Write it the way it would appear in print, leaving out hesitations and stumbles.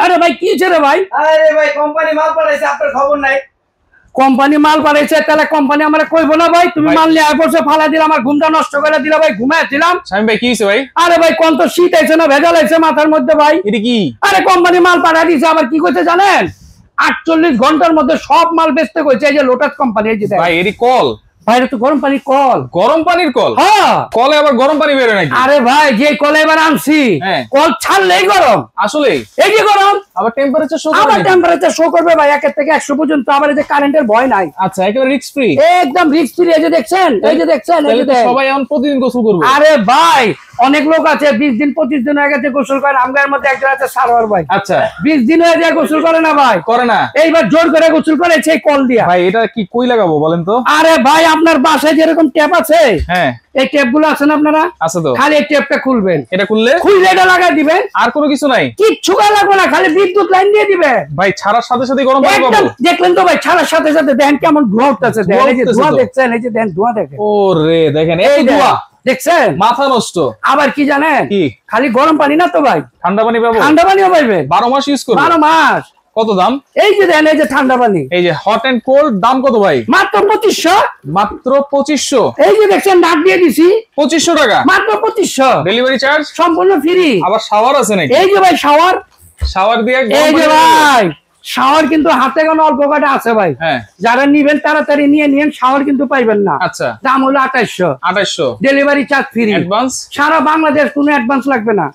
আরে ভাই কি রে ভাই? আরে ভাই কোম্পানি মাল পাঠাইছে, আপনার খবর নাই? কোম্পানি মাল পাঠাইছে, তাহলে কোম্পানি আমরা কইবো না ভাই? তুমি মাল নিয়ে বসে ফালা দিলা, আমার ঘুমটা নষ্ট করে দিলা ভাই, ঘুমায় দিলাম। শামিম ভাই কি হইছে ভাই? আরে ভাই কোন তো শীত আইছে না, ভেজাল আইছে মাথার মধ্যে ভাই। এটা কি? আরে কোম্পানি মাল পাঠা দিছে, আবার কি কইতে জানেন? 48 ঘন্টার মধ্যে সব মাল বেচতে কইছে। এই যে লোটাস কোম্পানি, এই যে ভাই এরি কল ভাই, এটা তো গরম পানির কল। গরম পানির কল? হ্যাঁ, কলে আবার গরম পানি বের হয় নাকি? আরে ভাই যে কল এবার আনছি, কল ছাড়লেই গরম। আসলে এই যে গরম, আবার টেম্পারেচার শো আবার করে? টেম্পারেচার শো করবে ভাই 1 থেকে 100 পর্যন্ত। আবার এই যে কারেন্টের ভয় নাই। আচ্ছা, একেবারে রিস্ক ফ্রি? একদম রিস্ক ফ্রি। এই যে দেখছেন, এই যে দেখছেন, এই যে দেখেন। সবাই এখন প্রতিদিন গোসল করবে? আরে ভাই অনেক লোক আছে 20 দিন 25 দিন হয়ে গেছে গোসল করে। আমগার মধ্যে একজন আছে সারোয়ার ভাই। আচ্ছা, 20 দিন হয়ে যায় গোসল করে না ভাই। করে না? এইবার জোর করে গোসল করে সেই কল দিয়া। ভাই এটা কি কই লাগাবো বলেন তো? আরে ভাই আপনার বাসায় যেরকম ট্যাপ আছে, হ্যাঁ এই ট্যাপ গুলো আছে না আপনারা? আছে তো। খালি এই ট্যাপটা খুলবেন, এটা খুললে এটা লাগাই দিবেন, আর কোনো কিছু নাই? কিচ্ছু লাগবে না, খালি বিদ্যুৎ লাইন দিয়ে দিবে ভাই ছাড়ার সাথে সাথে গরম পানি পাবো? দেখলেন তো ভাই, ছাড়ার সাথে সাথে দেখেন কেমন ধোঁয়া উঠতেছে। দেখেন এই যে ধোঁয়া দেখছেন, এই যে দেখেন ধোঁয়া দেখেন। ওরে দেখেন এই ধোঁয়া দেখছেন, মাথা নষ্ট। আবার কি জানেন, কি খালি গরম পানি না তো ভাই, ঠান্ডা পানি পাবো? ঠান্ডা পানিও পাইবেন। 12 মাস ইউজ করব? 12 মাস। কত দাম? এই যে দেন, এই যে ঠান্ডা পানি, এই যে হট এন্ড কোল্ড, দাম কত ভাই? মাত্র 2500। মাত্র 2500? এই যে দেখছেন ডাক দিয়ে দিছি, 2500 টাকা মাত্র 2500। ডেলিভারি চার্জ সম্পূর্ণ ফ্রি। আবার শাওয়ার আছে নাকি? এই যে ভাই শাওয়ার, শাওয়ার দিয়ে এই যে ভাই শাওয়ার কিন্তু হাতে গোনা অল্প কটা আছে ভাই। হ্যাঁ, যারা নিবেন তাড়াতাড়ি নিয়ে নিন, শাওয়ার কিন্তু পাইবেন না। আচ্ছা, দাম হলো 2800। 2800 ডেলিভারি চার্জ ফ্রি। অ্যাডভান্স সারা বাংলাদেশ, কোনো অ্যাডভান্স লাগবে না।